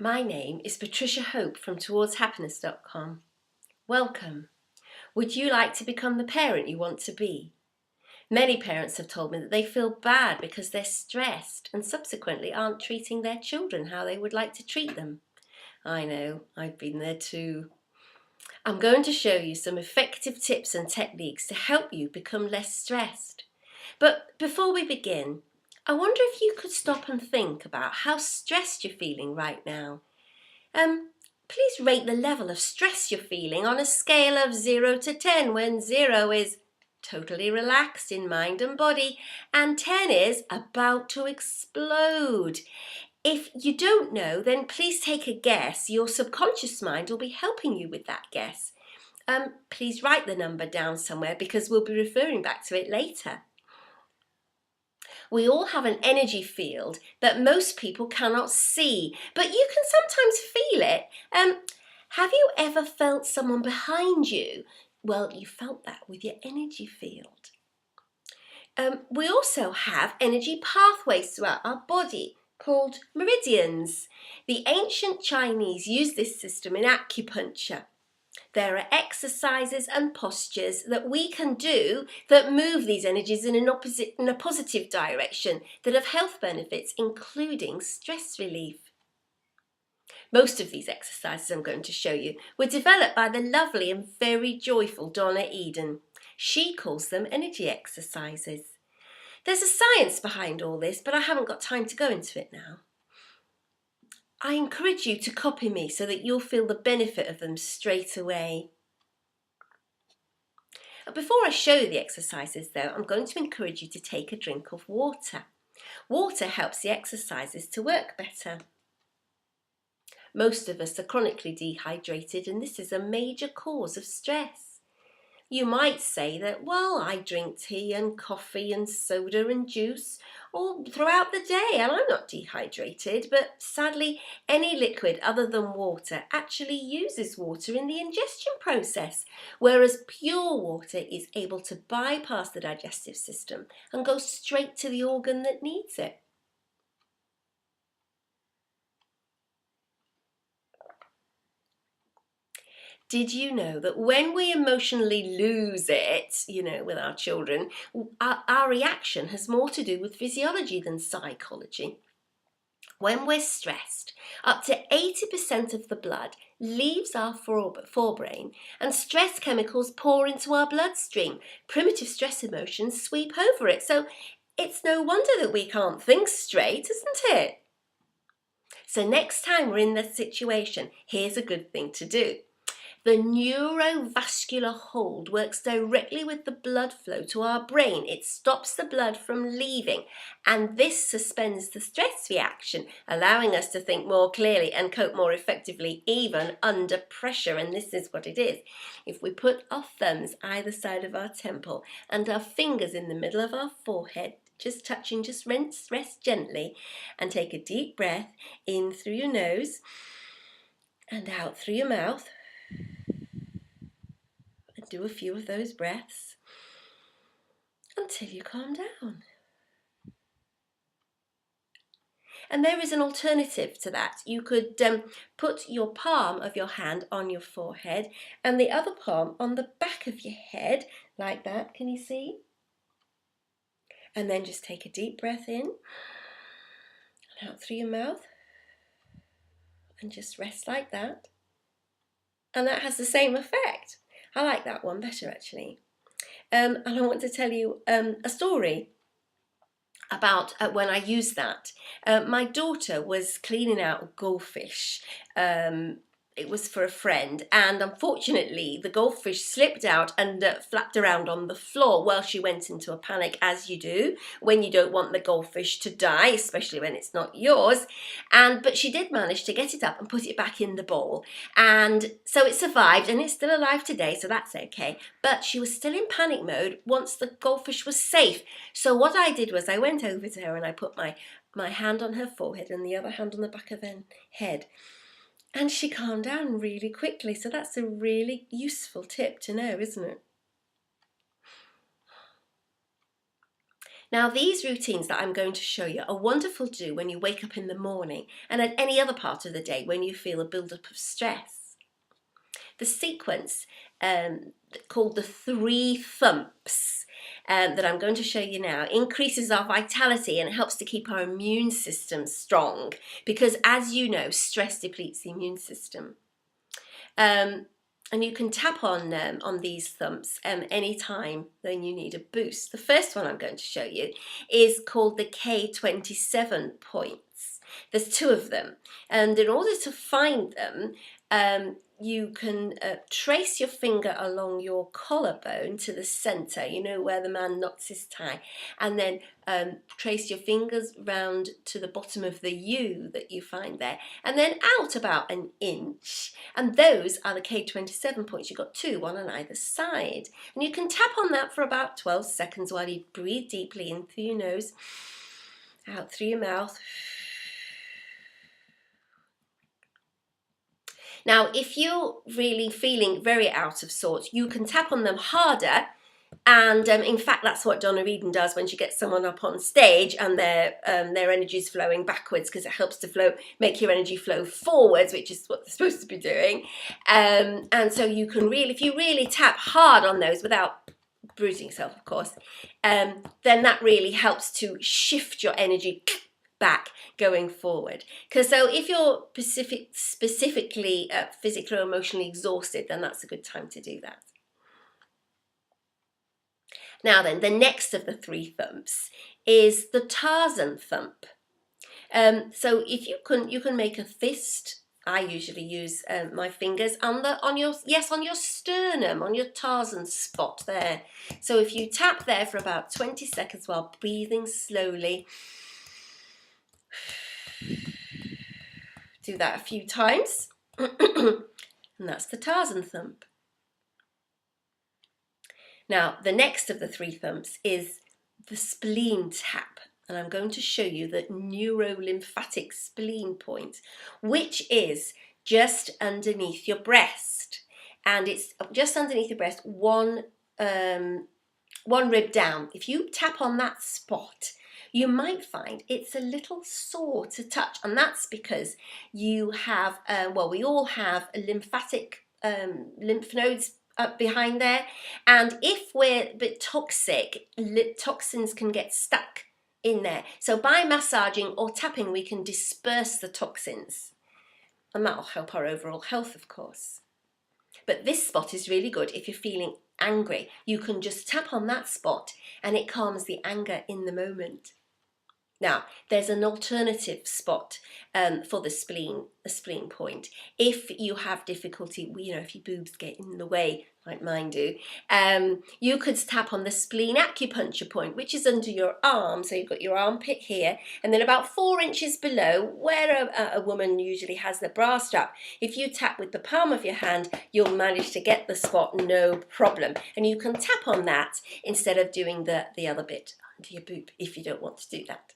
My name is Patricia Hope from towardshappiness.com. Welcome. Would you like to become the parent you want to be? Many parents have told me that they feel bad because they're stressed and subsequently aren't treating their children how they would like to treat them. I know, I've been there too. I'm going to show you some effective tips and techniques to help you become less stressed. But before we begin, I wonder if you could stop and think about how stressed you're feeling right now. Please rate the level of stress you're feeling on a scale of 0 to 10, when 0 is totally relaxed in mind and body and 10 is about to explode. If you don't know, then please take a guess. Your subconscious mind will be helping you with that guess. Please write the number down somewhere because we'll be referring back to it later. We all have an energy field that most people cannot see, but you can sometimes feel it. Have you ever felt someone behind you? Well, you felt that with your energy field. We also have energy pathways throughout our body called meridians. The ancient Chinese used this system in acupuncture. There are exercises and postures that we can do that move these energies in a positive direction that have health benefits, including stress relief. Most of these exercises I'm going to show you were developed by the lovely and very joyful Donna Eden. She calls them energy exercises. There's a science behind all this, but I haven't got time to go into it now. I encourage you to copy me so that you'll feel the benefit of them straight away. Before I show you the exercises though, I'm going to encourage you to take a drink of water. Water helps the exercises to work better. Most of us are chronically dehydrated and this is a major cause of stress. You might say that, well, I drink tea and coffee and soda and juice all throughout the day and I'm not dehydrated, but sadly any liquid other than water actually uses water in the ingestion process, whereas pure water is able to bypass the digestive system and go straight to the organ that needs it. Did you know that when we emotionally lose it, with our children, our reaction has more to do with physiology than psychology? When we're stressed, up to 80% of the blood leaves our forebrain and stress chemicals pour into our bloodstream. Primitive stress emotions sweep over it. So it's no wonder that we can't think straight, isn't it? So next time we're in this situation, here's a good thing to do. The neurovascular hold works directly with the blood flow to our brain. It stops the blood from leaving, and this suspends the stress reaction, allowing us to think more clearly and cope more effectively even under pressure. And this is what it is. If we put our thumbs either side of our temple and our fingers in the middle of our forehead, just touching, just rest gently, and take a deep breath in through your nose and out through your mouth. Do a few of those breaths until you calm down. And there is an alternative to that. You could put your palm of your hand on your forehead and the other palm on the back of your head, like that. Can you see? And then just take a deep breath in and out through your mouth and just rest like that. And that has the same effect. I like that one better actually. And I want to tell you a story about when I used that. My daughter was cleaning out goldfish. It was for a friend, and unfortunately the goldfish slipped out and flapped around on the floor. Well, she went into a panic, as you do when you don't want the goldfish to die, especially when it's not yours. But she did manage to get it up and put it back in the bowl, and so it survived and it's still alive today, so that's okay. But she was still in panic mode once the goldfish was safe. So what I did was I went over to her and I put my hand on her forehead and the other hand on the back of her head. And she calmed down really quickly. So that's a really useful tip to know, isn't it? Now, these routines that I'm going to show you are wonderful to do when you wake up in the morning and at any other part of the day when you feel a build-up of stress. The sequence called the 3 thumps that I'm going to show you now increases our vitality and helps to keep our immune system strong, because as you know, stress depletes the immune system. And you can tap on these thumps anytime when you need a boost. The first one I'm going to show you is called the K27 points. There's 2 of them, and in order to find them, you can trace your finger along your collarbone to the center, you know, where the man knots his tie, and then trace your fingers round to the bottom of the U that you find there, and then out about an inch, and those are the K27 points. You've got 2, one on either side, and you can tap on that for about 12 seconds while you breathe deeply in through your nose, out through your mouth. Now, if you're really feeling very out of sorts, you can tap on them harder, and in fact, that's what Donna Eden does when she gets someone up on stage and their energy is flowing backwards, because it helps to make your energy flow forwards, which is what they're supposed to be doing. And so you can really, if you really tap hard on those without bruising yourself, of course, then that really helps to shift your energy back going forward. Because so if you're specifically physically or emotionally exhausted, then that's a good time to do that. Now then, the next of the 3 thumps is the Tarzan thump. So if you can make a fist. I usually use my fingers on your sternum, on your Tarzan spot there. So if you tap there for about 20 seconds while breathing slowly, do that a few times, and that's the Tarzan thump. Now, the next of the 3 thumps is the spleen tap, and I'm going to show you the neurolymphatic spleen point, which is just underneath your breast, and it's just underneath your breast, one rib down. If you tap on that spot, you might find it's a little sore to touch, and that's because you have, we all have a lymphatic lymph nodes up behind there, and if we're a bit toxic, toxins can get stuck in there. So by massaging or tapping, we can disperse the toxins, and that'll help our overall health, of course. But this spot is really good if you're feeling angry. You can just tap on that spot and it calms the anger in the moment. Now, there's an alternative spot for the spleen point. If you have difficulty, if your boobs get in the way, like mine do, you could tap on the spleen acupuncture point, which is under your arm. So you've got your armpit here, and then about 4 inches below, where a woman usually has the bra strap. If you tap with the palm of your hand, you'll manage to get the spot, no problem. And you can tap on that instead of doing the other bit under your boob if you don't want to do that.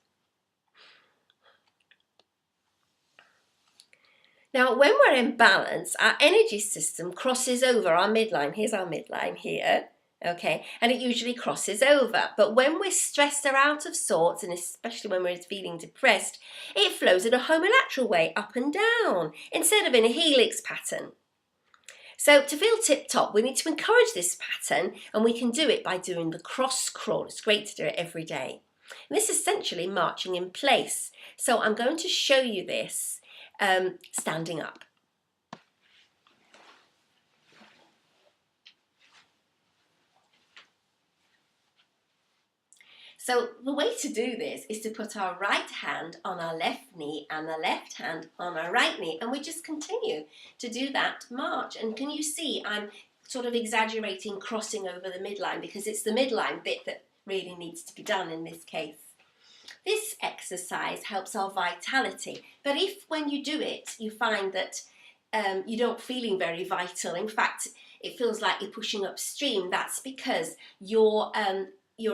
Now, when we're in balance, our energy system crosses over our midline. Here's our midline here, okay? And it usually crosses over. But when we're stressed or out of sorts, and especially when we're feeling depressed, it flows in a homolateral way, up and down, instead of in a helix pattern. So to feel tip-top, we need to encourage this pattern, and we can do it by doing the cross crawl. It's great to do it every day. And this is essentially marching in place. So I'm going to show you this standing up. So the way to do this is to put our right hand on our left knee and the left hand on our right knee, and we just continue to do that march. And can you see I'm sort of exaggerating crossing over the midline, because it's the midline bit that really needs to be done in this case. This exercise helps our vitality, but if when you do it you find that you don't feeling very vital, in fact it feels like you're pushing upstream, that's because your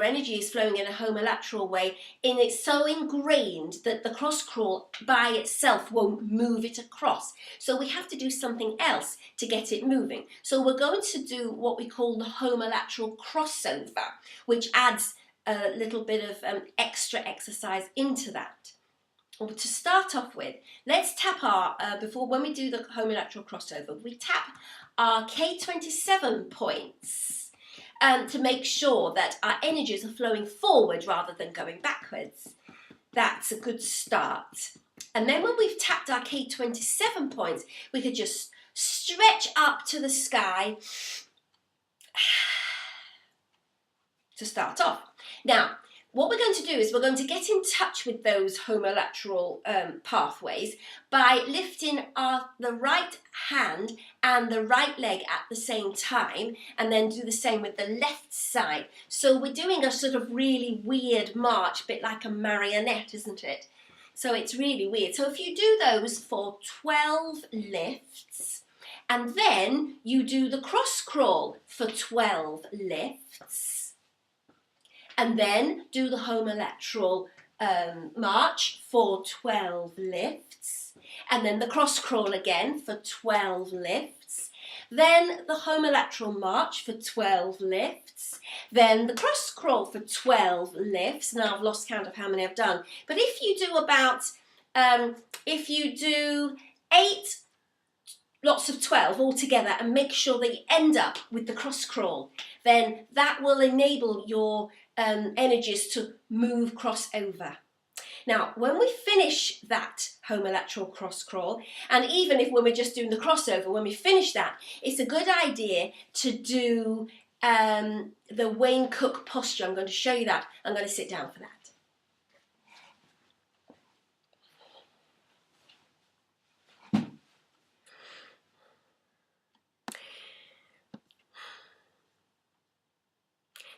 energy is flowing in a homolateral way, and it's so ingrained that the cross crawl by itself won't move it across. So we have to do something else to get it moving. So we're going to do what we call the homolateral crossover, which adds a little bit of extra exercise into that. Or to start off with, let's tap our, when we do the homolateral crossover, we tap our K27 points to make sure that our energies are flowing forward rather than going backwards. That's a good start. And then when we've tapped our K27 points, we could just stretch up to the sky to start off. Now, what we're going to do is we're going to get in touch with those homolateral pathways by lifting the right hand and the right leg at the same time, and then do the same with the left side. So we're doing a sort of really weird march, a bit like a marionette, isn't it? So it's really weird. So if you do those for 12 lifts, and then you do the cross crawl for 12 lifts, and then do the homolateral march for 12 lifts, and then the cross crawl again for 12 lifts, then the homolateral march for 12 lifts, then the cross crawl for 12 lifts. Now I've lost count of how many I've done, but if you do if you do 8 lots of 12 all together and make sure that you end up with the cross crawl, then that will enable your energies to move cross over. Now, when we finish that homolateral cross crawl, and even if when we're just doing the crossover, when we finish that, it's a good idea to do the Wayne Cook posture. I'm going to show you that. I'm going to sit down for that.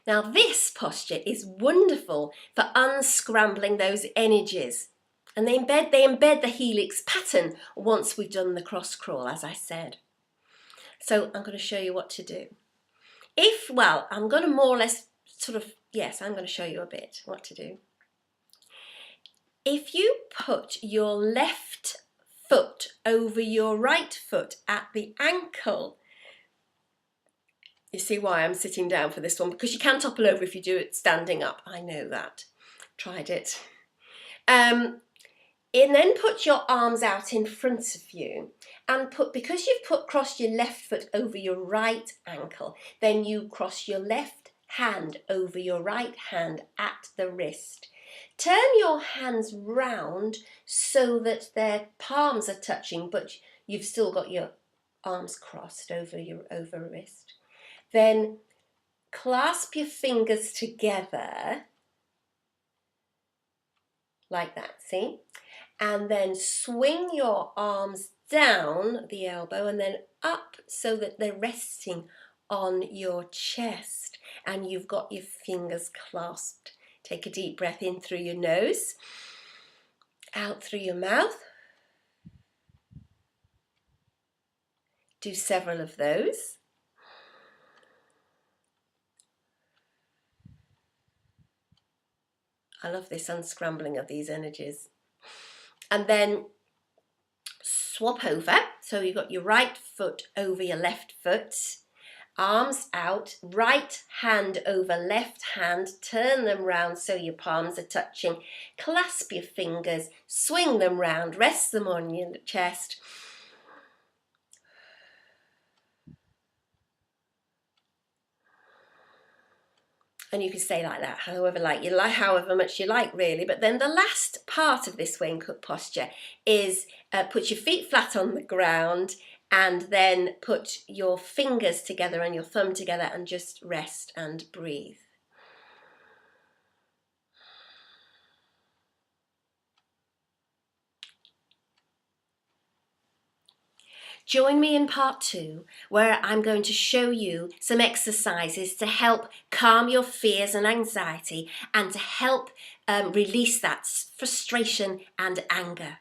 Now this posture is wonderful for unscrambling those energies, and they embed the helix pattern once we've done the cross crawl, as I said. So I'm going to show you what to do. I'm going to more or less I'm going to show you a bit what to do. If you put your left foot over your right foot at the ankle, you see why I'm sitting down for this one, because you can topple over if you do it standing up. I know that. Tried it. And then put your arms out in front of you, and because you've crossed your left foot over your right ankle, then you cross your left hand over your right hand at the wrist. Turn your hands round so that their palms are touching, but you've still got your arms crossed over your wrist. Then clasp your fingers together like that, see? And then swing your arms down the elbow and then up so that they're resting on your chest, and you've got your fingers clasped. Take a deep breath in through your nose, out through your mouth. Do several of those. I love this unscrambling of these energies. And then swap over. So you've got your right foot over your left foot, arms out, right hand over left hand, turn them round so your palms are touching, clasp your fingers, swing them round, rest them on your chest. And you can stay like that, however much you like, really. But then the last part of this Wayne Cook posture is put your feet flat on the ground, and then put your fingers together and your thumb together and just rest and breathe. Join me in part 2, where I'm going to show you some exercises to help calm your fears and anxiety, and to help release that frustration and anger.